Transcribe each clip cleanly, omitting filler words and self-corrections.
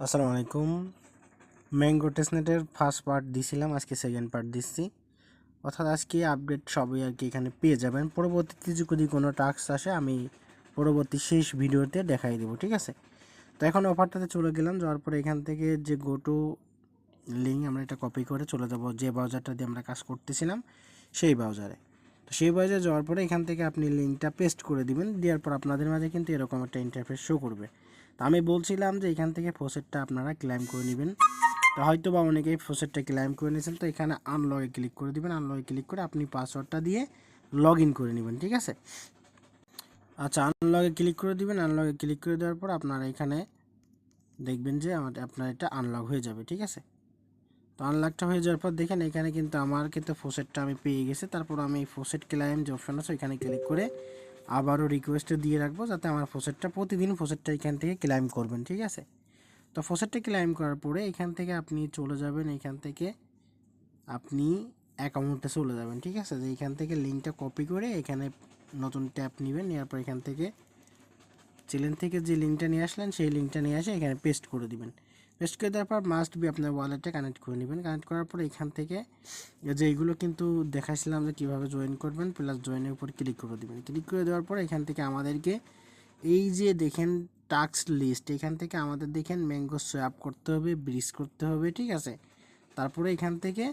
আসসালামু আলাইকুম। Mango টেস্টনেটের first part দিছিলাম, আজকে সেকেন্ড পার্ট দিচ্ছি। অর্থাৎ আজকে আপডেট সবই আর কি এখানে পেয়ে যাবেন। পরবর্তীতে যদি কোনো টাস্ক আসে আমি পরবর্তী শেষ ভিডিওতে দেখাই দেবো, ঠিক আছে? তো এখন অফারটাতে চলে গেলাম, যাওয়ার পরে এখান থেকে যে গো টু লিঙ্ক আমরা এটা কপি করে চলে যাব যে ব্রাউজারটা দিয়ে আমরা কাজ করতেছিলাম সেই ব্রাউজারে। তো সেই ব্রাউজারে যাওয়ার পরে এখান থেকে আপনি লিঙ্কটা পেস্ট করে দিবেন, দেওয়ার পর আপনাদের মাঝে কিন্তু এরকম একটা ইন্টারফেস শো করবে। তো আমি বলছিলাম যে এখান থেকে ফসেটটা আপনারা ক্লাইম করে নেবেন। তো হয়তো বা অনেকেই ফসেটটা ক্লাইম করে নিয়েছেন, তো এখানে আনলগে ক্লিক করে দিবেন। আনলগে ক্লিক করে আপনি পাসওয়ার্ডটা দিয়ে লগ ইন করে নেবেন, ঠিক আছে? আচ্ছা, আনলগে ক্লিক করে দিবেন। আনলগে ক্লিক করে দেওয়ার পর আপনারা এখানে দেখবেন যে আপনার এটা আনলগ হয়ে যাবে, ঠিক আছে? তো আনলকটা হয়ে যাওয়ার পর দেখেন এখানে কিন্তু আমার কিন্তু ফসেটটা আমি পেয়ে গেছি। তারপর আমি এই ফসেট ক্লাইম যে অপশন আছে ওইখানে ক্লিক করে আবারও রিকোয়েস্টে দিয়ে রাখবো, যাতে আমার ফসেটটা প্রতিদিন ফসেটটা এখান থেকে ক্লাইম করবেন, ঠিক আছে? তো ফসেটটা ক্লাইম করার পরে এখান থেকে আপনি চলে যাবেন, এখান থেকে আপনি অ্যাকাউন্টে চলে যাবেন, ঠিক আছে? যে এখান থেকে লিঙ্কটা কপি করে এখানে নতুন ট্যাব নেবেন, নেওয়ার পর এখান থেকে চ্যানেল থেকে যে লিঙ্কটা নিয়ে আসলেন সেই লিঙ্কটা নিয়ে এসে এখানে পেস্ট করে দিবেন। পেস্ট করে দেওয়ার পর মাস্ট বি আপনার ওয়ালেটে কানেক্ট করে নেবেন। কানেক্ট করার পর এখান থেকে যে এইগুলো কিন্তু দেখাইছিলাম যে কীভাবে জয়েন করবেন, প্লাস জয়েনের উপর ক্লিক করে দেবেন। ক্লিক করে দেওয়ার পর এখান থেকে আমাদেরকে এই যে দেখেন টাস্ক লিস্ট, এখান থেকে আমাদের দেখেন ম্যাঙ্গো সোয়াপ করতে হবে, ব্রিজ করতে হবে, ঠিক আছে? তারপরে এখান থেকে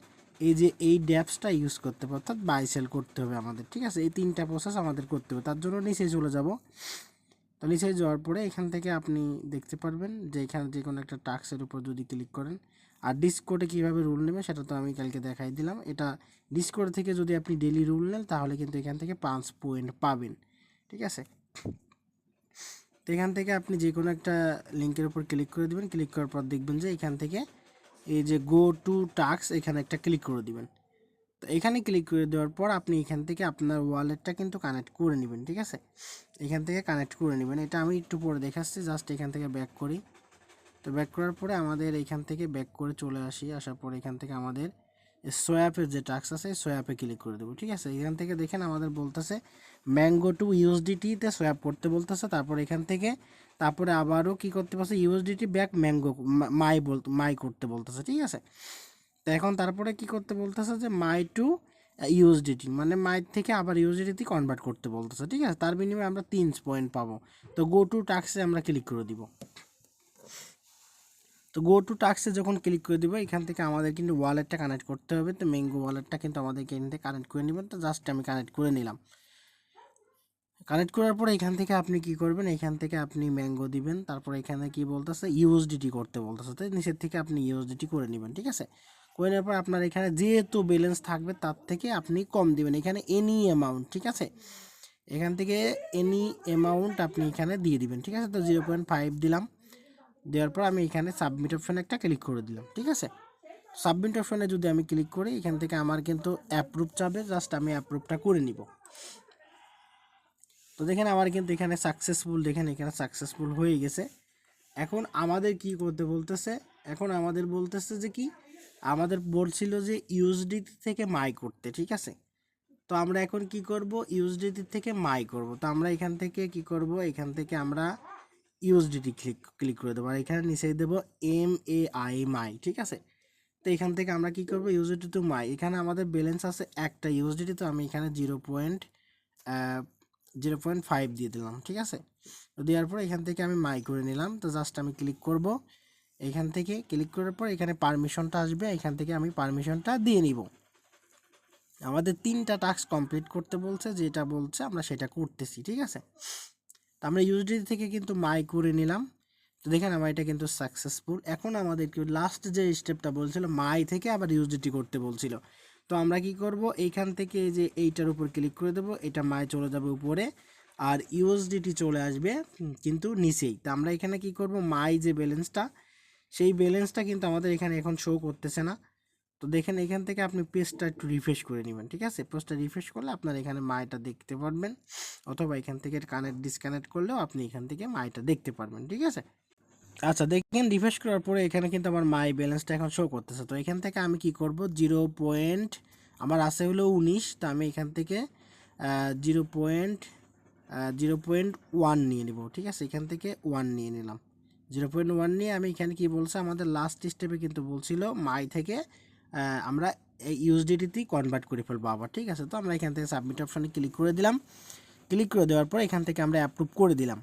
এই যে এই ড্যাপসটা ইউজ করতে হবে, অর্থাৎ বাই সেল করতে হবে আমাদের, ঠিক আছে? এই তিনটা প্রসেস আমাদের করতে হবে। তার জন্য নিচে চলে যাব। তো নিচে যাওয়ার পরে এখান থেকে আপনি দেখতে পারবেন যে এখানে যে কোনো একটা টাস্কের উপর যদি ক্লিক করেন, আর ডিসকোডে কীভাবে রুল নেবেন সেটা তো আমি কালকে দেখাই দিলাম। এটা ডিসকোড থেকে যদি আপনি ডেলি রুল নেন তাহলে কিন্তু এখান থেকে 5 পয়েন্ট পাবেন, ঠিক আছে? তো এখান থেকে আপনি যে কোনো একটা লিঙ্কের উপর ক্লিক করে দেবেন। ক্লিক করার পর দেখবেন যে এখান থেকে এই যে গো টু টাস্ক এখানে একটা ক্লিক করে দিবেন। তো এখানে ক্লিক করে দেওয়ার পর আপনি এখান থেকে আপনার ওয়ালেটটা কিন্তু কানেক্ট করে নেবেন, ঠিক আছে? এখান থেকে কানেক্ট করে নেবেন। এটা আমি একটু পরে দেখাচ্ছি, জাস্ট এখান থেকে ব্যাক করি। তো ব্যাক করার পরে আমাদের এখান থেকে ব্যাক করে চলে আসি, আসার পর এখান থেকে আমাদের সোয়াপের যে টাস্ক আছে সোয়াপে ক্লিক করে দেবো, ঠিক আছে? এখান থেকে দেখেন আমাদের বলতেছে ম্যাঙ্গো টু ইউএসডিটিতে সোয়াপ করতে বলতেছে। তারপর এখান থেকে তারপরে আবারও কি করতে বলছে, ইউএসডিটি ব্যাক ম্যাঙ্গো মাই করতে বলতেছে, ঠিক আছে? তো এখন তারপরে কি করতে বলতেছে যে মাই টু ইউএসডিটি, মানে মাই থেকে আবার ইউএসডিটি কনভার্ট করতে বলতেছে, ঠিক আছে? তার বিনিময়ে আমরা 3 পয়েন্ট পাবো। তো গো টু টাস্কে আমরা ক্লিক করে দিব। তো গো টু টাস্কে যখন ক্লিক করে দিব এখান থেকে আমাদের কিন্তু ওয়ালেটটা কানেক্ট করতে হবে। তো ম্যাঙ্গো ওয়ালেটটা কিন্তু আমাদেরকে এখান থেকে কানেক্ট করে নেবেন। তো জাস্ট আমি কানেক্ট করে নিলাম। কানেক্ট করার পরে এখান থেকে আপনি কি করবেন, এখান থেকে আপনি ম্যাঙ্গো দিবেন। তারপর এখানে কি বলতেছে ইউএসডিটি করতে বলতেছে, তো নিচের থেকে আপনি ইউএসডিটি করে নেবেন, ঠিক আছে? করে নেওয়ার পর আপনার এখানে যেহেতু ব্যালেন্স থাকবে তার থেকে আপনি কম দিবেন, এখানে এনি অ্যামাউন্ট, ঠিক আছে? এখান থেকে এনি অ্যামাউন্ট আপনি এখানে দিয়ে দিবেন, ঠিক আছে? তো 0.5 দিলাম। দেওয়ার পর আমি এখানে সাবমিট অপশানে একটা ক্লিক করে দিলাম, ঠিক আছে? সাবমিট অপশানে যদি আমি ক্লিক করি এখান থেকে আমার কিন্তু অ্যাপ্রুভ চাবে, জাস্ট আমি অ্যাপ্রুভটা করে নিব। তো দেখেন আমার কিন্তু এখানে সাকসেসফুল, দেখেন এখানে সাকসেসফুল হয়ে গেছে। এখন আমাদের কি করতে বলতেছে, এখন আমাদের বলতেছে যে কি আমাদের বলছিল যে ইউএসডিটি থেকে মাই করতে, ঠিক আছে? তো আমরা এখন কি করব, ইউএসডিটি থেকে মাই করব। তো আমরা এখান থেকে কি করব, এখান থেকে আমরা ইউএসডিটি ক্লিক করে দেবো, আর এখানে নিচে দেবো MAI মাই, ঠিক আছে? তো এখান থেকে আমরা কি করব, ইউএসডিটি টু মাই। এখানে আমাদের ব্যালেন্স আছে একটা ইউএসডিটি, তো আমি এখানে 0.5 দিয়ে দিলাম, ঠিক আছে? তো দেওয়ার পর এখান থেকে আমি মাই করে নিলাম। তো জাস্ট আমি ক্লিক করব। এখান থেকে ক্লিক করার পর এখানে পারমিশনটা আসবে, এখান থেকে আমি পারমিশনটা দিয়ে নিব। আমাদের 3টা টাস্ক কমপ্লিট করতে বলছে, যেটা বলছে আমরা সেটা করতেছি, ঠিক আছে? তো আমরা ইউএসডিটি থেকে কিন্তু মাই করে নিলাম। তো দেখেন আমার এটা কিন্তু সাকসেসফুল। এখন আমাদেরকে লাস্ট যে স্টেপটা বলছিল মাই থেকে আবার ইউএসডিটি করতে বলছিল। তো আমরা কি করব, এইখান থেকে যে এইটার উপর ক্লিক করে দেবো, এটা মাই চলে যাবে উপরে আর ইউএসডিটি চলে আসবে কিন্তু নিচেই। তো আমরা এখানে কি করব, মাই যে ব্যালেন্সটা সেই ব্যালেন্সটা কিন্তু আমাদের এখানে এখন শো করতেছে না। তো দেখেন এখান থেকে আপনি পেজটা একটু রিফ্রেশ করে নেবেন, ঠিক আছে? পেজটা রিফ্রেশ করলে আপনার এখানে মাইটা দেখতে পারবেন, অথবা এখান থেকে কানেক্ট ডিসকানেক্ট করলেও আপনি এখান থেকে মাইটা দেখতে পারবেন, ঠিক আছে? আচ্ছা, দেখেন রিফ্রেশ করার পরে এখানে কিন্তু আমার মাই ব্যালেন্সটা এখন শো করতেছে। তো এখান থেকে আমি কি করব, 0 পয়েন্ট আমার আছে হলো 19। তো আমি এখান থেকে 0.1 নিয়ে নেব, ঠিক আছে? এখান থেকে 1 নিয়ে নিলাম। 0.1 নিয়ে আমি এখানে কি বলছে আমাদের লাস্ট স্টেপে কিন্তু বলছিল মাই থেকে আমরা এই ইউএসডিটিতেই কনভার্ট করে ফেলবো আবার, ঠিক আছে। তো আমরা এখান থেকে সাবমিট অপশানে ক্লিক করে দিলাম। ক্লিক করে দেওয়ার পর এখান থেকে আমরা অ্যাপ্রুভ করে দিলাম।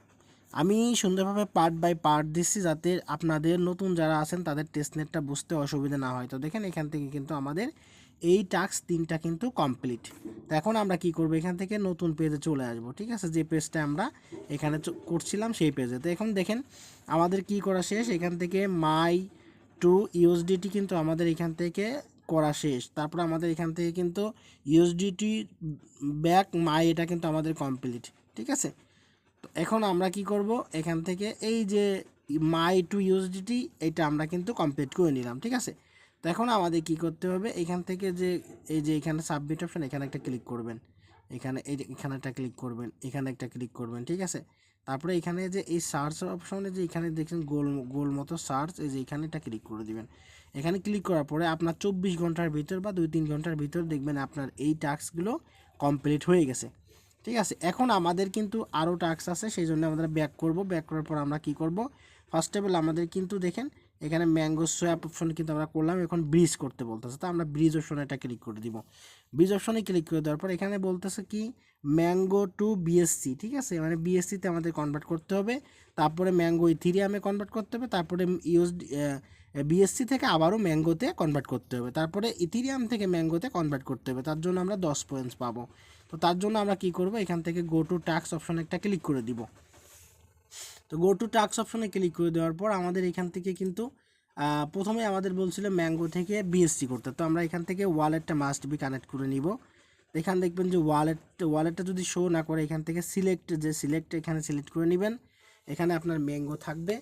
আমি সুন্দরভাবে পার্ট বাই পার্ট দিচ্ছি যাতে আপনাদের নতুন যারা আছেন তাদের টেস্টনেটটা বুঝতে অসুবিধা না হয়। তো দেখেন এখান থেকে কিন্তু আমাদের এই টাস্ক 3টা কিন্তু কমপ্লিট। তো এখন আমরা কি করব, এখান থেকে নতুন পেজে চলে আসব, ঠিক আছে, যে পেজটা আমরা এখানে করছিলাম সেই পেজে। তো এখন দেখেন আমাদের কি করা শেষ, এখান থেকে মাই টু ইউএসডিটি কিন্তু আমাদের এখান থেকে করা শেষ। তারপর আমাদের এখান থেকে কিন্তু ইউএসডিটি ব্যাক মাই এটা কিন্তু আমাদের কমপ্লিট, ঠিক আছে। তো এখন আমরা কি করব, এখান থেকে এই যে মাই টু ইউএসডিটি এটা আমরা কিন্তু কমপ্লিট করে নিলাম, ঠিক আছে। তো এখন আমাদের কি করতে হবে, এখান থেকে যে এই যে এখানে সাবমিট অপশন এখানে একটা ক্লিক করবেন, এখানে এখানে একটা ক্লিক করবেন, এখানে একটা ক্লিক করবেন, ঠিক আছে। তারপরে এখানে যে এই সার্চ অপশনে যে এখানে দেখছেন গোল গোল মতো সার্চ, এই যে এখানে একটা ক্লিক করে দিবেন। এখানে ক্লিক করার পরে আপনার 24 ঘন্টার ভিতর বা 2-3 ঘন্টার ভিতর দেখবেন আপনার এই টাস্কগুলো কমপ্লিট হয়ে গেছে, ঠিক আছে। এখন আমাদের কিন্তু আরও টাস্ক আছে, সেই জন্য আমাদের ব্যাক করব। ব্যাক করার পর আমরা কি করব, ফার্স্ট অফ অল আমাদের কিন্তু দেখেন এখানে ম্যাঙ্গো সোয়াপ অপশন কিন্তু আমরা করলাম, এখন ব্রিজ করতে বলতেছে। তো আমরা ব্রিজ অপশনে এটা ক্লিক করে দিব। ব্রিজ অপশনে ক্লিক করে দেওয়ার পর এখানে বলতেছে কি ম্যাঙ্গো টু বিএসসি, ঠিক আছে, মানে বিএসসিতে আমাদের কনভার্ট করতে হবে, তারপরে ম্যাঙ্গো ইথিরিয়ামে কনভার্ট করতে হবে, তারপরে ইউএসডি বিএসসি থেকে আবারও ম্যাঙ্গোতে কনভার্ট করতে হবে, তারপরে ইথিরিয়াম থেকে ম্যাঙ্গোতে কনভার্ট করতে হবে। তার জন্য আমরা 10 পয়েন্টস পাবো। তো তার জন্য আমরা কি করব, এখান থেকে গো টু টাস্ক অপশন একটা ক্লিক করে দিব। তো গো টু টাস্ক অপশনে ক্লিক করে দেওয়ার পর আমাদের এখান থেকে কিন্তু প্রথমে আমাদের বলছিল ম্যাঙ্গো থেকে বিএসসি করতে। তো আমরা এখান থেকে ওয়ালেটটা মাস্ট বি কানেক্ট করে নিব। এখানে দেখবেন যে ওয়ালেটটা যদি শো না করে এখান থেকে সিলেক্ট এখানে সিলেক্ট করে নেবেন। এখানে আপনার ম্যাঙ্গো থাকবে,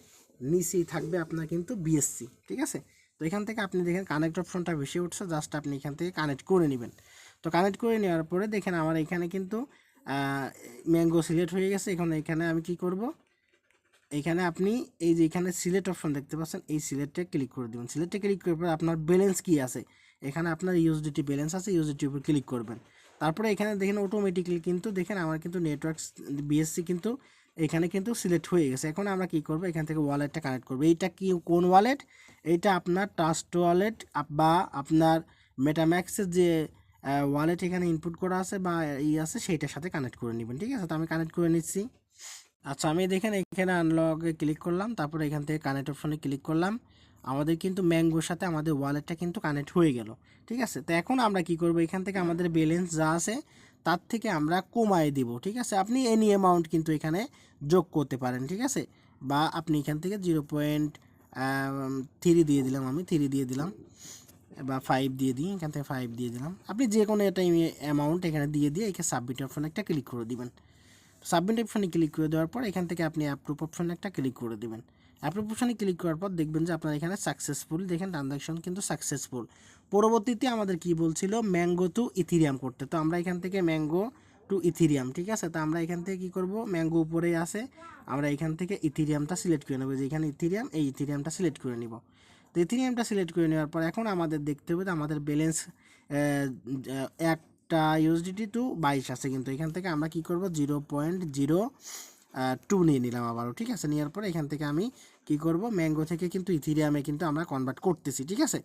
নিচেই থাকবে আপনার কিন্তু বিএসসি, ঠিক আছে। তো এখান থেকে আপনি দেখেন কানেক্ট অপশনটা বেশি উঠছে, জাস্ট আপনি এখান থেকে কানেক্ট করে নেবেন। তো কানেক্ট করে নেওয়ার পরে দেখেন আমার এখানে কিন্তু ম্যাঙ্গো সিলেক্ট হয়ে গেছে। এখন এখানে আমি কি করব, এইখানে আপনি এই যে এখানে সিলেক্ট অপশন দেখতে পাচ্ছেন, এই সিলেক্টে ক্লিক করে দেবেন। সিলেক্টে ক্লিক করার পর আপনার ব্যালেন্স কি আছে, এখানে আপনার ইউএসডিটি ব্যালেন্স আছে, ইউএসডিটির উপর ক্লিক করবেন। তারপরে এখানে দেখেন অটোমেটিকলি কিন্তু দেখেন আমার কিন্তু নেটওয়ার্ক বিএসসি কিন্তু এখানে কিন্তু সিলেক্ট হয়ে গেছে। এখন আমরা কি করব, এখান থেকে ওয়ালেটটা কানেক্ট করব। এইটা কি কোন ওয়ালেট, এইটা আপনার ট্রাস্ট ওয়ালেট বা আপনার মেটাম্যাক্সের যে ওয়ালেট এখানে ইনপুট করা আছে বা আছে সেইটার সাথে কানেক্ট করে নেবেন, ঠিক আছে। তো আমি কানেক্ট করে নিচ্ছি। আচ্ছা, আমি দেখেন এখানে আনলকে ক্লিক করলাম, তারপরে এখান থেকে কানেক্ট অপশনে ক্লিক করলাম। আমাদের কিন্তু ম্যাঙ্গোর সাথে আমাদের ওয়ালেটটা কিন্তু কানেক্ট হয়ে গেল, ঠিক আছে। তো এখন আমরা কি করব, এখান থেকে আমাদের ব্যালেন্স যা আছে তার থেকে আমরা কমায় দিব, ঠিক আছে। আপনি এনি অ্যামাউন্ট কিন্তু এখানে যোগ করতে পারেন, ঠিক আছে। বা আপনি এখান থেকে 0.3 দিয়ে দিলাম, আমি 3 দিয়ে দিলাম, বা 5 দিয়ে দিই, এখান থেকে 5 দিয়ে দিলাম। আপনি যে কোনো একটা অ্যামাউন্ট এখানে দিয়ে এখানে সাবমিট অপশনে একটা ক্লিক করে দিবেন। সাবমিট অপশনে ক্লিক করে দেওয়ার পর এখান থেকে আপনি অ্যাপ্রুভ অপশনে একটা ক্লিক করে দেবেন। অ্যাপ্রুভ অপশনে ক্লিক করার পর দেখবেন যে আপনার এখানে সাকসেসফুল, দেখেন ট্রানজাকশন কিন্তু সাকসেসফুল। পরবর্তীতে আমাদের কি বলছিল ম্যাঙ্গো টু ইথিরিয়াম করতে। তো আমরা এখান থেকে ম্যাঙ্গো টু ইথিরিয়াম, ঠিক আছে। তো আমরা এখান থেকে কি করব, ম্যাঙ্গো উপরে আসে, আমরা এখান থেকে ইথিরিয়ামটা সিলেক্ট করে নেব, যে এখানে ইথিরিয়াম, এই ইথিরিয়ামটা সিলেক্ট করে নিব। তো ইথিরিয়ামটা সিলেক্ট করে নেওয়ার পর এখন আমাদের দেখতে হবে আমাদের ব্যালেন্স একটা ইউএসডিটি টু 22 আছে, কিন্তু এখান থেকে আমরা কি করব 0.02 নিয়ে নিলাম আবারও, ঠিক আছে। নেওয়ার পরে এখান থেকে আমি কি করব, ম্যাঙ্গো থেকে কিন্তু ইথিরিয়ামে কিন্তু আমরা কনভার্ট করতেছি, ঠিক আছে।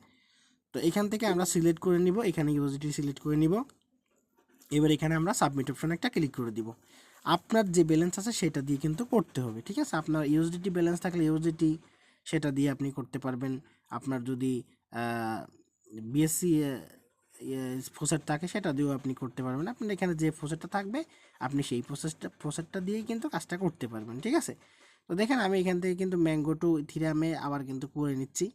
তো এখান থেকে আমরা সিলেক্ট করে নিব, এখানে ইউএসডিটি সিলেক্ট করে নিব। এবার এখানে আমরা সাবমিট অপশনে একটা ক্লিক করে দিব। আপনার যে ব্যালেন্স আছে সেটা দিয়ে কিন্তু করতে হবে, ঠিক আছে। আপনার ইউএসডিটি ব্যালেন্স থাকলে ইউএসডিটি সেটা দিয়ে আপনি করতে পারবেন। আপনার যদি বিএসসি প্রসেস থাকে সেটা দিয়েও আপনি করতে পারবেন। আপনার এখানে যে প্রসেসটা থাকবে আপনি সেই প্রসেসটা দিয়েই কিন্তু কাজটা করতে পারবেন, ঠিক আছে। তো দেখেন আমি এখান থেকে কিন্তু ম্যাঙ্গো টু ইথিরিয়ামে আবার কিন্তু করে নিচ্ছি।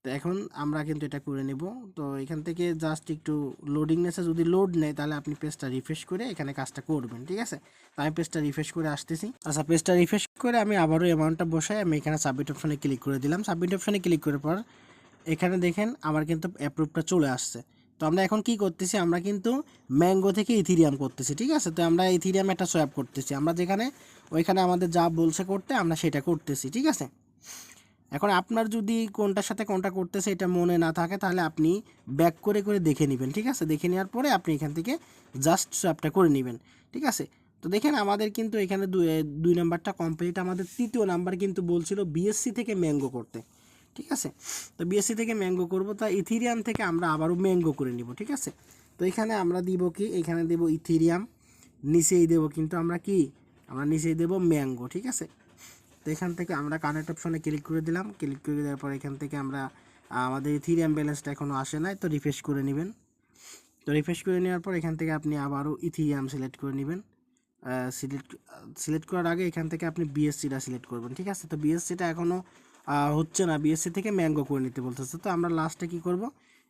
তো এখন আমরা কিন্তু এটা করে নেব। তো এখান থেকে জাস্ট একটু লোডিং নেসে যদি লোড নেয় তাহলে আপনি পেজটা রিফ্রেশ করে এখানে কাজটা করবেন, ঠিক আছে। তো আমি পেজটা রিফ্রেশ করে আসতেছি। আচ্ছা, পেজটা রিফ্রেশ করে আমি আবারও অ্যামাউন্টটা বসাই, আমি এখানে সাবমিট অপশনে ক্লিক করে দিলাম। সাবমিট অপশনে ক্লিক করার পর এখানে দেখেন আমার কিন্তু অ্যাপ্রুভটা চলে আসছে। তো আমরা এখন কি করতেছি, আমরা কিন্তু ম্যাঙ্গো থেকে ইথিরিয়াম করতেছি, ঠিক আছে। তো আমরা ইথিরিয়াম একটা সোয়াপ করতেছি, আমরা যেখানে ওইখানে আমাদের যা বলছে করতে আমরা সেটা করতেছি, ঠিক আছে। এখন আপনার যদি কোনটার সাথে কোনটা করতেছে এটা মনে না থাকে তাহলে আপনি ব্যাক করে করে দেখে নেবেন, ঠিক আছে। দেখে নেওয়ার পরে আপনি এখান থেকে জাস্ট সোয়াপটা করে নেবেন, ঠিক আছে। তো তো দেখেন আমাদের কিন্তু এখানে দুই নাম্বারটা কমপ্লিট। আমাদের তৃতীয় নাম্বার কিন্তু বলছিল বিএসসি থেকে ম্যাঙ্গো করতে, ঠিক আছে। তো বিএসসি থেকে ম্যাঙ্গো করব, তা ইথিরিয়াম থেকে আমরা আবারও ম্যাঙ্গো করে নিব, ঠিক আছে। তো এখানে আমরা দিব কি, এখানে দেব ইথিরিয়াম, নিচেই দেব কিন্তু আমরা কি, আমরা নিচেই দেব ম্যাঙ্গো, ঠিক আছে। তো এখান থেকে আমরা কানেক্ট অপশনে ক্লিক করে দিলাম। ক্লিক করে দেওয়ার পর এখান থেকে আমরা আমাদের ইথিরিয়াম ব্যালেন্সটা এখনও আসে নাই, তো রিফ্রেশ করে নেবেন। তো রিফ্রেশ করে নেওয়ার পর এখান থেকে আপনি আবারও ইথিরিয়াম সিলেক্ট করে নেবেন। সিলেক্ট করার আগে এখান থেকে আপনি বিএসসিটা সিলেক্ট করবেন, ঠিক আছে। তো বিএসসিটা এখনও হচ্ছে না, বিএসসি থেকে ম্যাঙ্গো করে নিতে বলতেছে। তো আমরা লাস্টে কি করব,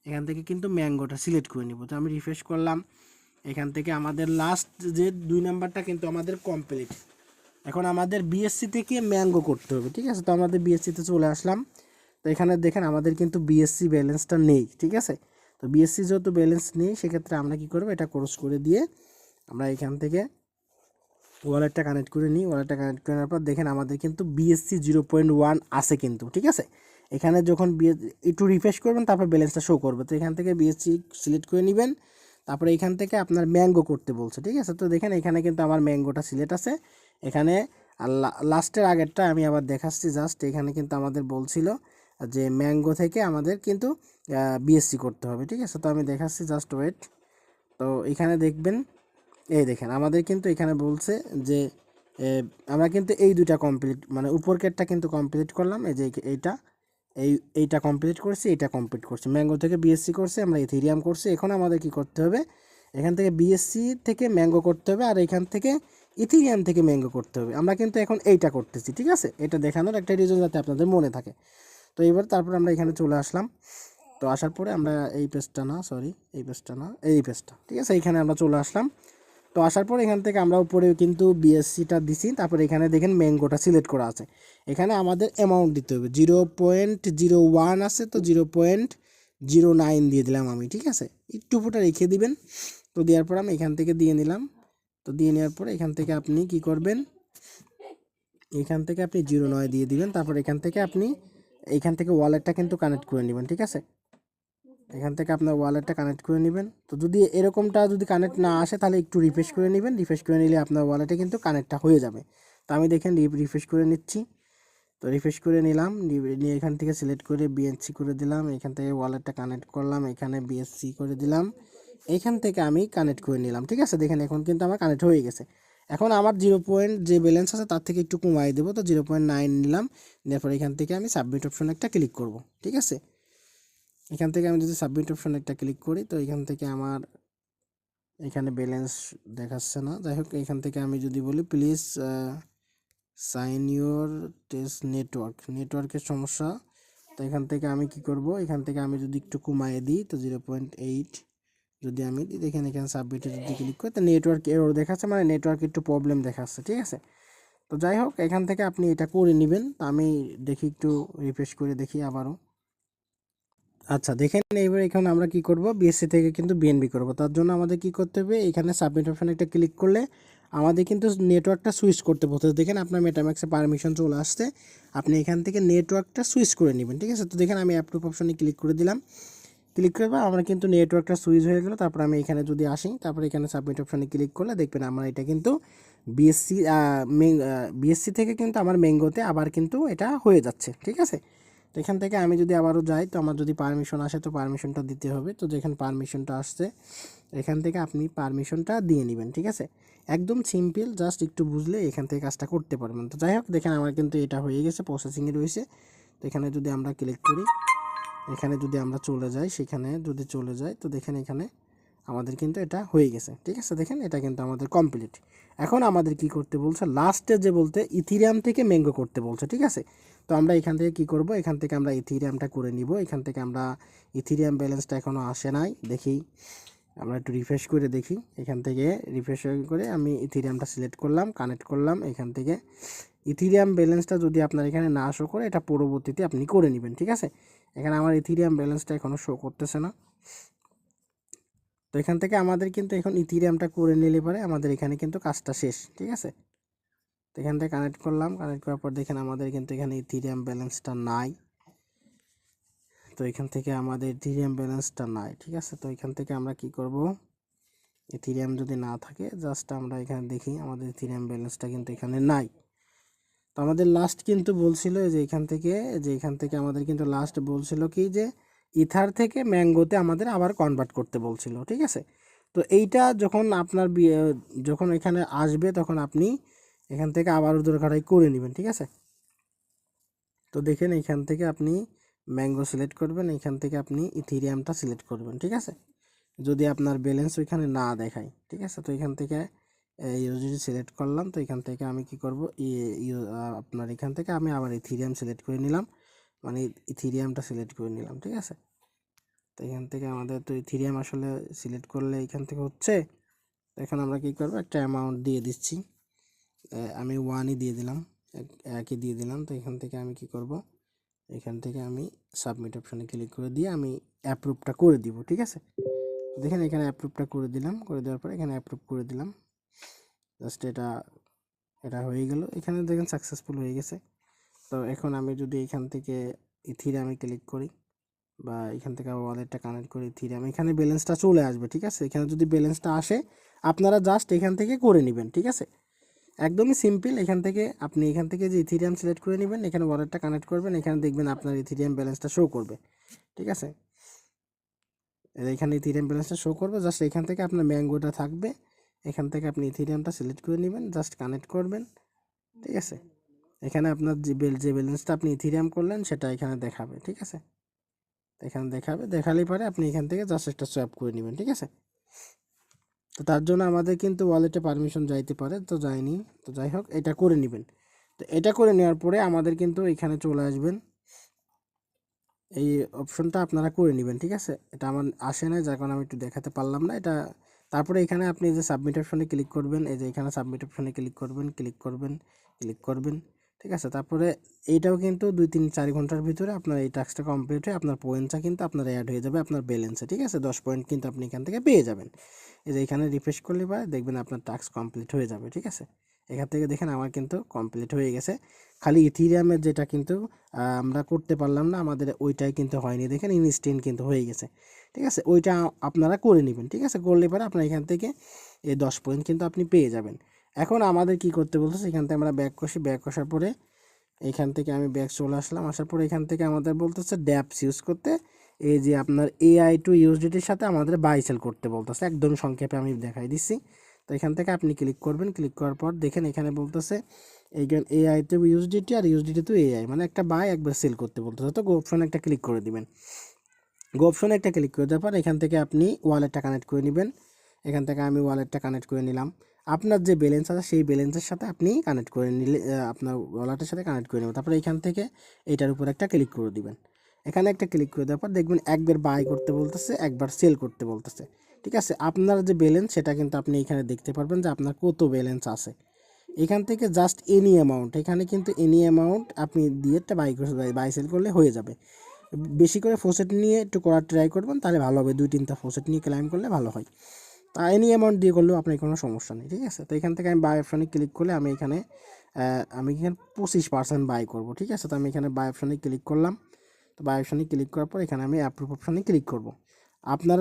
এখান থেকে কিন্তু ম্যাঙ্গোটা সিলেক্ট করে নিব। তো আমি রিফ্রেশ করলাম, এখান থেকে আমাদের লাস্ট যে 2 নাম্বারটা কিন্তু আমাদের কমপ্লিট। এখন আমাদের বিএসসি থেকে ম্যাঙ্গো করতে হবে, ঠিক আছে। তো আমাদের বিএসসিতে চলে আসলাম। তো এখানে দেখেন আমাদের কিন্তু বিএসসি ব্যালেন্সটা নেই, ঠিক আছে। তো বিএসসি যেহেতু ব্যালেন্স নেই, সেক্ষেত্রে আমরা কি করব, এটা ক্রস করে দিয়ে আমরা এখান থেকে ওয়ালেটটা কানেক্ট করে নিই। ওয়ালেটটা কানেক্ট করার পর দেখেন আমাদের কিন্তু বিএসসি 0.1 আছে কিন্তু, ঠিক আছে। এখানে যখন একটু রিফ্রেশ করবেন তারপর ব্যালেন্সটা শো করবে। তো এখান থেকে বিএসসি সিলেক্ট করে নেবেন, তারপরে এখান থেকে আপনার ম্যাঙ্গো করতে বলছে, ঠিক আছে। তো দেখেন এখানে কিন্তু আমার ম্যাঙ্গোটা সিলেক্ট আছে। এখানে লাস্টের আগেরটা আমি আবার দেখাচ্ছি, জাস্ট এখানে কিন্তু আমাদের বলছিল যে ম্যাঙ্গো থেকে আমাদের কিন্তু বিএসসি করতে হবে, ঠিক আছে। তো আমি দেখাচ্ছি, জাস্ট ওয়েট। তো এখানে দেখবেন, এই দেখেন আমাদের কিন্তু এখানে বলছে যে আমরা কিন্তু এই দুইটা কমপ্লিট, মানে উপরকেরটা কিন্তু কমপ্লিট করলাম, এই যে এইটা কমপ্লিট করছি, এইটা কমপ্লিট করছি। ম্যাঙ্গো থেকে বিএসসি করছে, আমরা ইথেরিয়াম করছি। এখন আমাদের কি করতে হবে, এখান থেকে বিএসসি থেকে ম্যাঙ্গো করতে হবে, আর এখান থেকে ইথেরিয়াম থেকে ম্যাঙ্গো করতে হবে। আমরা কিন্তু এখন এইটা করতেছি, ঠিক আছে। এটা দেখানোর একটা রিজন যাতে আপনাদের মনে থাকে। তো এবার তারপর আমরা এখানে চলে আসলাম। তো আসার পরে আমরা এই পেজটা না, সরি এই পেজটা না, এই পেজটা, ঠিক আছে, এখানে আমরা চলে আসলাম। তো আসার পর এখান থেকে আমরা উপরে কিন্তু বিএসসিটা দিছি, তারপরে এখানে দেখেন ম্যাঙ্গোটা সিলেক্ট করা আছে। এখানে আমাদের অ্যামাউন্ট দিতে হবে, 0.01 আছে, তো 0.09 দিয়ে দিলাম আমি, ঠিক আছে। একটু ফুটা রেখে দিবেন। তো দেওয়ার পর আমি এখান থেকে দিয়ে নিলাম। তো দিয়ে নেওয়ার পরে এখান থেকে আপনি কি করবেন, এখান থেকে আপনি 0.9 দিয়ে দিবেন। তারপর এখান থেকে ওয়ালেটটা কিন্তু কানেক্ট করে নেবেন, ঠিক আছে। এখান থেকে আপনার ওয়ালেটটা কানেক্ট করে নেবেন। তো যদি এরকমটা যদি কানেক্ট না আসে, তাহলে একটু রিফ্রেশ করে নেবেন। রিফ্রেশ করে নিলে আপনার ওয়ালেটে কিন্তু কানেক্টটা হয়ে যাবে। তো আমি দেখেন রিফ্রেশ করে নিচ্ছি। তো রিফ্রেশ করে নিলাম, নিয়ে এখান থেকে সিলেক্ট করে বিএসসি করে দিলাম। এখান থেকে ওয়ালেটটা কানেক্ট করলাম, এখানে বিএসসি করে দিলাম। এখান থেকে আমি কানেক্ট করে নিলাম, ঠিক আছে। দেখেন এখন কিন্তু আমার কানেক্ট হয়ে গেছে। এখন আমার 0. যে ব্যালেন্স আছে তার থেকে একটু কমাই দেবো। তো 0.9 নিলাম। নেওয়ার পর এখান থেকে আমি সাবমিট অপশন একটা ক্লিক করব, ঠিক আছে। এখান থেকে আমি যদি সাবমিট অপশন একটা ক্লিক করি, তো এখান থেকে আমার এখানে ব্যালেন্স দেখাচ্ছে না। যাই হোক, এখান থেকে আমি যদি বলি প্লিজ সাইন ইউর টেস্ট নেটওয়ার্কের সমস্যা। তো এখান থেকে আমি কি করব, এখান থেকে আমি যদি একটু কমায় দিই, তো 0.8 যদি আমি দিই, দেখেন এখানে সাবমিটে যদি ক্লিক করি, তো নেটওয়ার্ক এরর দেখাচ্ছে, মানে নেটওয়ার্ক একটু প্রবলেম দেখাচ্ছে, ঠিক আছে। তো যাই হোক, এখান থেকে আপনি এটা করে নেবেন। তো আমি দেখি, একটু রিফ্রেশ করে দেখি আবারও। আচ্ছা দেখেন, এইবার এখানে আমরা কি করব, বিএসসি থেকে কিন্তু বিএনবি করব। তার জন্য আমাদের কি করতে হবে, এখানে সাবমিট অপশানে একটা ক্লিক করলে আমাদের কিন্তু নেটওয়ার্কটা সুইচ করতে বলতে। দেখেন আপনার মেটাম্যাক্সে পারমিশন চলে আসছে, আপনি এখান থেকে নেটওয়ার্কটা সুইচ করে নেবেন, ঠিক আছে। তো দেখেন আমি অ্যাপ্রুভ অপশানে ক্লিক করে দিলাম। ক্লিক করবো, আমরা কিন্তু নেটওয়ার্কটা সুইচ হয়ে গেল। তারপর আমি এখানে যদি আসি, তারপর এখানে সাবমিট অপশানে ক্লিক করলে দেখবেন আমার এটা কিন্তু বিএসসি বিএসসি থেকে কিন্তু আমার ম্যাঙ্গোতে আবার কিন্তু এটা হয়ে যাচ্ছে, ঠিক আছে। তো এখান থেকে আমি যদি আবারও যাই, তো আমার যদি পারমিশন আসে, তো পারমিশনটা দিতে হবে। তো যেখানে পারমিশনটা আসছে, এখান থেকে আপনি পারমিশনটা দিয়ে নেবেন, ঠিক আছে। একদম সিম্পল, জাস্ট একটু বুঝলে এখান থেকে কাজটা করতে পারবেন। তো যাই হোক, দেখেন আমার কিন্তু এটা হয়ে গেছে, প্রসেসিংয়ে রয়েছে। তো এখানে যদি আমরা ক্লিক করি, এখানে যদি আমরা চলে যাই, সেখানে যদি চলে যাই, তো দেখেন এখানে আমাদের কিন্তু এটা হয়ে গেছে, ঠিক আছে। দেখেন এটা কিন্তু আমাদের কমপ্লিট। এখন আমাদের কি করতে বলছে, লাস্টে যে বলতে ইথিরিয়াম থেকে ম্যাঙ্গো করতে বলছে, ঠিক আছে। তো আমরা এখান থেকে কি করব, এখান থেকে আমরা ইথিরিয়ামটা করে নিব। এখান থেকে আমরা ইথিরিয়াম ব্যালেন্সটা এখনও আসে নাই, দেখি আমরা একটু রিফ্রেশ করে দেখি। এখান থেকে রিফ্রেশ করে আমি ইথিরিয়ামটা সিলেক্ট করলাম, কানেক্ট করলাম। এখান থেকে ইথিরিয়াম ব্যালেন্সটা যদি আপনার এখানে না শো করে, এটা পরবর্তীতে আপনি করে নেবেন, ঠিক আছে। এখানে আমার ইথিরিয়াম ব্যালেন্সটা এখনও শো করতেছে না। তো এখান থেকে আমাদের কিন্তু এখন ইথিরিয়ামটা করে নিলে পরে আমাদের এখানে কিন্তু কাজটা শেষ, ঠিক আছে। তো এখান থেকে কানেক্ট করলাম, কানেক্ট করার পর দেখেন আমাদের কিন্তু এখানে ইথিরিয়াম ব্যালেন্সটা নাই। তো এখান থেকে আমাদের ইথিরিয়াম ব্যালেন্সটা নাই, ঠিক আছে। তো এখান থেকে আমরা কি করব, ইথিরিয়াম যদি না থাকে জাস্ট আমরা এখানে দেখি আমাদের ইথিরিয়াম ব্যালেন্সটা কিন্তু এখানে নাই। তো আমাদের লাস্ট কিন্তু বলছিল যে এখান থেকে আমাদের কিন্তু লাস্ট বলছিল কি যে ইথার থেকে ম্যাঙ্গোতে আমাদের আবার কনভার্ট করতে বলছিল, ঠিক আছে। তো এইটা যখন আপনার যখন এখানে আসবে তখন আপনি এখান থেকে আবার দরকারাই করে নেবেন, ঠিক আছে। তো দেখেন এখান থেকে আপনি ম্যাঙ্গো সিলেক্ট করবেন, এখান থেকে আপনি ইথিরিয়ামটা সিলেক্ট করবেন, ঠিক আছে। যদি আপনার ব্যালেন্স ওইখানে না দেখায়, ঠিক আছে। তো এখান থেকে ইউজিডি সিলেক্ট করলাম। তো এখান থেকে আমি কি করব, আপনার এখান থেকে আমি আবার ইথিরিয়াম সিলেক্ট করে নিলাম, মানে ইথিরিয়ামটা সিলেক্ট করে নিলাম, ঠিক আছে। তো এখান থেকে আমাদের তো ইথিরিয়াম আসলে সিলেক্ট করলে এখান থেকে হচ্ছে। তো এখন আমরা কি করব, একটা অ্যামাউন্ট দিয়ে দিচ্ছি, আমি 1ই দিয়ে দিলাম, একই দিয়ে দিলাম। তো এখান থেকে আমি কি করব, এখান থেকে আমি সাবমিট অপশানে ক্লিক করে দিয়ে আমি অ্যাপ্রুভটা করে দিব, ঠিক আছে। দেখেন এখানে অ্যাপ্রুভটা করে দিলাম, করে দেওয়ার পরে এখানে অ্যাপ্রুভ করে দিলাম। জাস্ট এটা হয়ে গেল, এখানে দেখেন সাকসেসফুল হয়ে গেছে। তো এখন আমি যদি এখান থেকে ইথিরিয়ামে ক্লিক করি বা এখান থেকে ওয়ালেটটা কানেক্ট করি ইথিরিয়াম, এখানে ব্যালেন্সটা চলে আসবে, ঠিক আছে। এখানে যদি ব্যালেন্সটা আসে আপনারা জাস্ট এখান থেকে করে নেবেন, ঠিক আছে। একদমই সিম্পল। এখান থেকে যে ইথিরিয়াম সিলেক্ট করে নেবেন, এখানে ওয়ালেটটা কানেক্ট করবেন, এখানে দেখবেন আপনার ইথিরিয়াম ব্যালেন্সটা শো করবে, ঠিক আছে। এখানে ইথিরিয়াম ব্যালেন্সটা শো করবে, জাস্ট এখান থেকে আপনার ম্যাঙ্গোটা থাকবে, এখান থেকে আপনি ইথিরিয়ামটা সিলেক্ট করে নেবেন, জাস্ট কানেক্ট করবেন, ঠিক আছে। এখানে আপনার যে ব্যালেন্সটা আপনি ইথিরিয়াম করলেন সেটা এখানে দেখাবে, ঠিক আছে। এখানে দেখালেই পরে আপনি এখান থেকে জাস্ট একটা সোয়াপ করে নেবেন, ঠিক আছে। তো তার জন্য আমাদের কিন্তু ওয়ালেটে পারমিশন যাইতে পারে, তো যায়নি। তো যাই হোক, এটা করে নেবেন। তো এটা করে নেওয়ার পরে আমাদের কিন্তু এখানে চলে আসবেন, এই অপশনটা আপনারা করে নেবেন, ঠিক আছে। এটা আমার আসে না, যার কারণে আমি একটু দেখাতে পারলাম না এটা। তারপরে এখানে আপনি যে সাবমিট অপশনে ক্লিক করবেন, এই যে এখানে সাবমিট অপশনে ক্লিক করবেন, ঠিক আছে। তারপরে এইটাও কিন্তু 2-3-4 ঘন্টার ভিতরে আপনার এই টাস্কটা কমপ্লিট হয়ে আপনার পয়েন্টটা কিন্তু আপনার অ্যাড হয়ে যাবে আপনার ব্যালেন্সে, ঠিক আছে। 10 পয়েন্ট কিন্তু আপনি এখান থেকে পেয়ে যাবেন। এই যে এখানে রিফ্রেশ করলে পরে দেখবেন আপনার টাস্ক কমপ্লিট হয়ে যাবে, ঠিক আছে। এখান থেকে দেখেন আমার কিন্তু কমপ্লিট হয়ে গেছে। খালি ইথিরিয়ামের যেটা কিন্তু আমরা করতে পারলাম না, আমাদের ওইটাই কিন্তু হয়নি, দেখেন ইনস্ট্যান্ট কিন্তু হয়ে গেছে, ঠিক আছে। ওইটা আপনারা করে নেবেন, ঠিক আছে। করলে পরে আপনার এখান থেকে এই 10 পয়েন্ট কিন্তু আপনি পেয়ে যাবেন। এখন আমাদের কি করতে বলতেছে, এখান থেকে আমরা ব্যাক কষার পরে এখান থেকে আমি ব্যাক চলে আসলাম, আসার পরে এখান থেকে আমাদের বলতেছে ড্যাপস ইউজ করতে, এই যে আপনার AI টু ইউএসডিটির সাথে আমাদের বাই সেল করতে বলতেছে, একদম সংক্ষেপে আমি দেখাই দিচ্ছি। তো এখান থেকে আপনি ক্লিক করবেন, ক্লিক করার পর দেখেন এখানে বলতেছে এইখানে AI টু ইউএসডিটি আর ইউএসডিটি টু AI, মানে একটা বাই একবার সেল করতে বলতেছে। তো গো অপশনে একটা ক্লিক করে দিবেন, গো অপশনে একটা ক্লিক করে দেওয়ার পর এখান থেকে আপনি ওয়ালেটটা কানেক্ট করে নেবেন। এখান থেকে আমি ওয়ালেটটা কানেক্ট করে নিলাম। আপনার যে ব্যালেন্স আছে সেই ব্যালেন্সের সাথে আপনি কানেক্ট করে নিলে আপনার ওয়ালেটের সাথে কানেক্ট করে নেবেন। তারপরে এখান থেকে এটার উপর একটা ক্লিক করে দিবেন। এখানে একটা ক্লিক করে দেওয়ার পর দেখবেন একবার বাই করতে বলতেছে, একবার সেল করতে বলতেছে, ঠিক আছে। আপনার যে ব্যালেন্স সেটা কিন্তু আপনি এখানে দেখতে পারবেন যে আপনার কত ব্যালেন্স আছে। এখান থেকে জাস্ট এনি অ্যামাউন্ট, এখানে কিন্তু এনি অ্যামাউন্ট আপনি দিয়ে একটা বাই সেল করলে হয়ে যাবে। বেশি করে ফোসেট নিয়ে একটু করার ট্রাই করবেন, তাহলে ভালো হবে। 2-3টা ফোসেট নিয়ে ক্লাইম করলে ভালো হয়। তা এনি অ্যামাউন্ট দিয়ে করলেও আপনার কোনো সমস্যা নেই, ঠিক আছে। তো এখান থেকে আমি বাই অপশনে ক্লিক করলে আমি এখানে 25% বাই করব, ঠিক আছে। তো আমি এখানে বাই অপশনে ক্লিক করলাম। তো বাই অপশনে ক্লিক করার পর এখানে আমি অ্যাপ্রুভ অপশনে ক্লিক করব। আপনার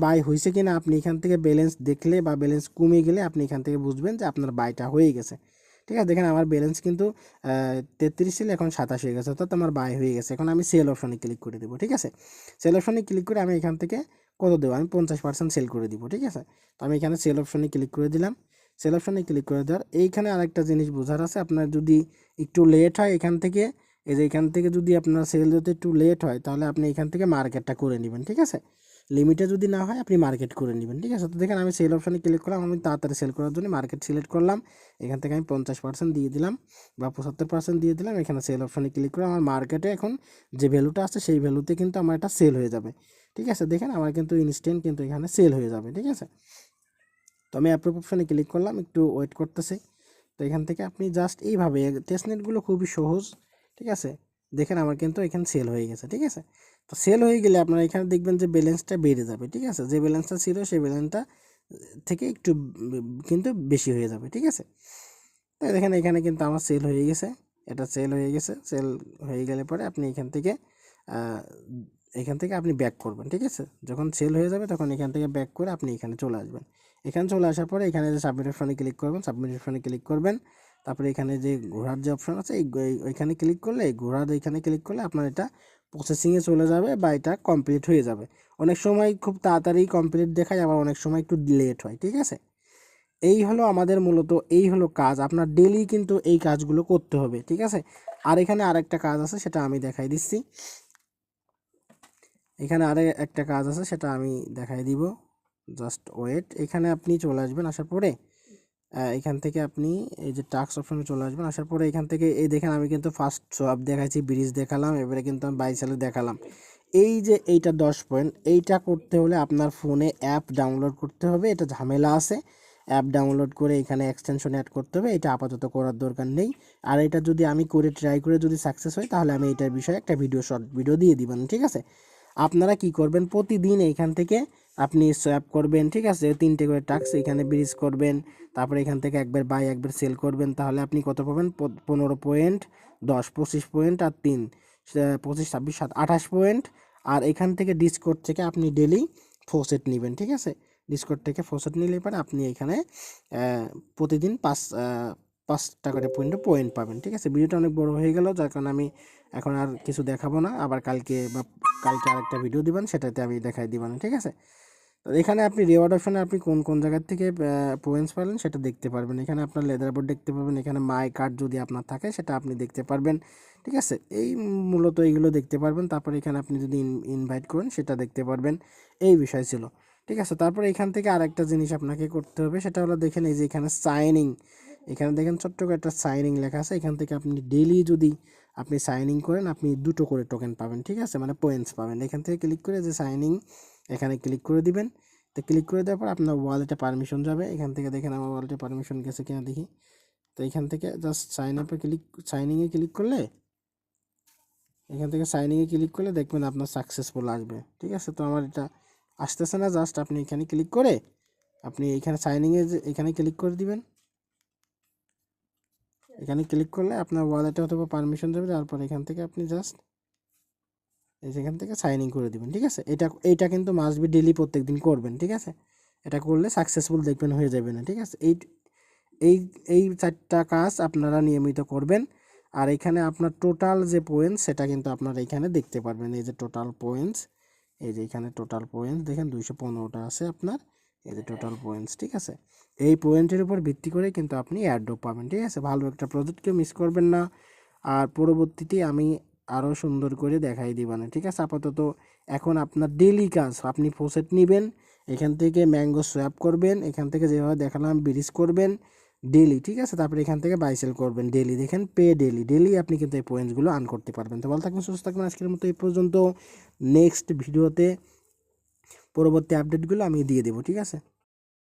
বাই হয়েছে কি না আপনি এখান থেকে ব্যালেন্স দেখলে বা ব্যালেন্স কমে গেলে আপনি এখান থেকে বুঝবেন যে আপনার বাইটা হয়ে গেছে, ঠিক আছে। দেখেন আমার ব্যালেন্স কিন্তু 33 ছিল, এখন 27 হয়ে গেছে, অর্থাৎ আমার বাই হয়ে গেছে। এখন আমি সেল অপশনে ক্লিক করে দেবো, ঠিক আছে। সেল অপশনে ক্লিক করে আমি এখান থেকে কত দেবো, আমি 50% সেল করে দিব, ঠিক আছে। তো আমি এখানে সেল অপশনে ক্লিক করে দিলাম। সেল অপশনে ক্লিক করে দেওয়ার এইখানে আরেকটা জিনিস বোঝার আছে, আপনার যদি একটু লেট হয় এখান থেকে, এই যে এখান থেকে যদি আপনার সেল যদি একটু লেট হয় তাহলে আপনি এখান থেকে মার্কেটটা করে নেবেন, ঠিক আছে। লিমিটে যদি না হয় আপনি মার্কেট করে নেবেন, ঠিক আছে। তো দেখেন আমি সেল অপশনে ক্লিক করলাম, আমি তাড়াতাড়ি সেল করার জন্য মার্কেট সিলেক্ট করলাম। এখান থেকে আমি 50% দিয়ে দিলাম বা 75% দিয়ে দিলাম। এখানে সেল অপশনে ক্লিক করে আমার মার্কেটে এখন যে ভ্যালুটা আছে সেই ভ্যালুতে কিন্তু আমার এটা সেল হয়ে যাবে, ঠিক আছে। দেখেন আমার কিন্তু ইনস্ট্যান্ট কিন্তু এখানে সেল হয়ে যাবে, ঠিক আছে। তো আমি অ্যাপ্রুভ অপশনে ক্লিক করলাম, একটু ওয়েট করতেছি। তো এখান থেকে আপনি জাস্ট এইভাবে টেস্টনেটগুলো খুবই সহজ, ঠিক আছে। দেখেন আমার কিন্তু এখানে সেল হয়ে গেছে, ঠিক আছে। তো সেল হয়ে গেলে আপনারা এখানে দেখবেন যে ব্যালেন্সটা বেড়ে যাবে, ঠিক আছে। যে ব্যালেন্সটা ছিল সেই ব্যালেন্সটা থেকে একটু কিন্তু বেশি হয়ে যাবে, ঠিক আছে। তো দেখেন এখানে কিন্তু আমার সেল হয়ে গেছে, এটা সেল হয়ে গেছে। সেল হয়ে গেলে পরে আপনি এখান থেকে এখান থেকে আপনি ব্যাক করবেন, ঠিক আছে? যখন সেল হয়ে যাবে তখন এখান থেকে ব্যাক করে আপনি এখানে চলে আসবেন। এখানে চলে আসার পরে এখানে যে সাবমিট অপশনে ক্লিক করবেন, সাবমিট অপশনে ক্লিক করবেন। তারপরে এখানে যে ঘোরার যে অপশন আছে ওইখানে ক্লিক করলে, এই ঘোরার এইখানে ক্লিক করলে আপনার এটা প্রসেসিংয়ে চলে যাবে বা এটা কমপ্লিট হয়ে যাবে। অনেক সময় খুব তাড়াতাড়ি কমপ্লিট দেখায়, আবার অনেক সময় একটু লেট হয়, ঠিক আছে? এই হলো আমাদের মূলত এই হলো কাজ। আপনার ডেলি কিন্তু এই কাজগুলো করতে হবে, ঠিক আছে? আর এখানে আরেকটা কাজ আছে, সেটা আমি দেখাই দিচ্ছি। এখানে একটা কাজ আছে, সেটা আমি দেখাই দিব, জাস্ট ওয়েট। এখানে আপনি চলে আসবেন, আসার পরে এখান থেকে আপনি এই যে টাস্ক অপশনে চলে আসবেন। আসার পরে এখান থেকে এই দেখেন আমি কিন্তু ফার্স্ট সোয়াপ দেখাচ্ছি, ব্রিজ দেখালাম, এবারে কিন্তু আমি বাই সেল দেখালাম। এই যে এইটা 10 পয়েন্ট, এইটা করতে হলে আপনার ফোনে অ্যাপ ডাউনলোড করতে হবে। এটা ঝামেলা আছে, অ্যাপ ডাউনলোড করে এখানে এক্সটেনশন অ্যাড করতে হবে। এটা আপাতত করার দরকার নেই। আর এটা যদি আমি করে ট্রাই করে যদি সাকসেস হয়, তাহলে আমি এটার বিষয়ে একটা শর্ট ভিডিও দিয়ে দিবেন, ঠিক আছে? আপনারা কি করবেন, প্রতিদিন এইখান থেকে আপনি সোয়াপ করবেন, ঠিক আছে? 3টে করে টাস্ক এখানে ব্রিজ করবেন। তারপরে এখান থেকে একবার বাই একবার সেল করবেন, তাহলে আপনি কত পাবেন? 15 পয়েন্ট, 10, 25 পয়েন্ট আর 3, 25, 26, 7, 28 পয়েন্ট। আর এখান থেকে ডিসকোড থেকে আপনি ডেলি ফোসেট নেবেন, ঠিক আছে? ডিসকোড থেকে ফোসেট নিলে পরে আপনি এখানে প্রতিদিন 5টা করে পয়েন্ট পাবেন, ঠিক আছে? ভিডিওটা অনেক বড় হয়ে গেল, যার কারণে আমি এখন আর কিছু দেখাবো না। আবার কালকে আরেকটা ভিডিও দিবেন, সেটাতে আমি দেখাই দিবেন, ঠিক আছে? তো এখানে আপনি রিওয়ার্ড অপশনে আপনি কোন কোন জায়গার থেকে পয়েন্টস পাবেন সেটা দেখতে পারবেন। এখানে আপনার লেদার বোর্ড দেখতে পাবেন, এখানে মাই কার্ড যদি আপনার থাকে সেটা আপনি দেখতে পারবেন, ঠিক আছে? এই মূলত এইগুলো দেখতে পারবেন। তারপরে এখানে আপনি যদি ইনভাইট করেন সেটা দেখতে পারবেন। এই বিষয় ছিল, ঠিক আছে? তারপরে এখান থেকে আরেকটা জিনিস আপনাকে করতে হবে, সেটা হলো দেখেন এই যে এখানে সাইনিং, এখানে দেখেন ছোট্ট করে একটা সাইনিং লেখা আছে। এখান থেকে আপনি ডেলি যদি আপনি সাইনিং করেন, আপনি 2টো করে টোকেন পাবেন, ঠিক আছে? মানে পয়েন্টস পাবেন। এখান থেকে ক্লিক করে যে সাইনিং, এখানে ক্লিক করে দিবেন। তো ক্লিক করে দেওয়ার পর আপনার ওয়ালেটে পারমিশন যাবে। এখান থেকে দেখেন আমার ওয়ালেটে পারমিশন গেছে কিনা দেখি। তো এখান থেকে জাস্ট সাইনিংয়ে ক্লিক করলে, এখান থেকে সাইনিংয়ে ক্লিক করলে দেখবেন আপনার সাকসেসফুল আসবে, ঠিক আছে? তো আমার এটা আসতেছে না, জাস্ট আপনি এখানে ক্লিক করে আপনি এখানে সাইনিংয়ে এখানে ক্লিক করে দিবেন। এখানে ক্লিক করলে আপনার ওয়ালেটে অথবা পারমিশন যাবে। তারপর এখান থেকে আপনি জাস্ট এখান থেকে সাইন ইন করে দিবেন, ঠিক আছে? এইটা কিন্তু মাস্ট বি ডেলি প্রত্যেকদিন করবেন, ঠিক আছে? এটা করলে সাকসেসফুল দেখবেন হয়ে যাবে না, ঠিক আছে? এই এই 4টা কাজ আপনারা নিয়মিত করবেন। আর এখানে আপনার টোটাল যে পয়েন্টস, সেটা কিন্তু আপনারা এখানে দেখতে পারবেন। এই যে টোটাল পয়েন্টস, এই যে এখানে টোটাল পয়েন্টস দেখেন 215টা আছে আপনার। এই যে টোটাল পয়েন্টস, ঠিক আছে? এই পয়েন্টের উপর ভিত্তি করে কিন্তু আপনি এয়ারড্রপ পাবেন, ঠিক আছে? ভালো একটা প্রজেক্টকে মিস করবেন না। আর পরবর্তীতে আমি আরও সুন্দর করে দেখাই দিবানে, ঠিক আছে? আপাতত এখন আপনার ডেলি কাজ, আপনি ফোসেট নেবেন, এখান থেকে ম্যাঙ্গো সোয়াপ করবেন, এখান থেকে যেভাবে দেখালাম ব্রিজ করবেন ডেলি, ঠিক আছে? তারপরে এখান থেকে বাই সেল করবেন ডেলি। দেখেন পে ডেলি আপনি কিন্তু এই পয়েন্টসগুলো আর্ন করতে পারবেন। তো ভালো থাকবেন, সুস্থ থাকবেন। আজকের মতো এই পর্যন্ত। নেক্সট ভিডিওতে পরবর্তী আপডেটগুলো আমি দিয়ে দেবো, ঠিক আছে?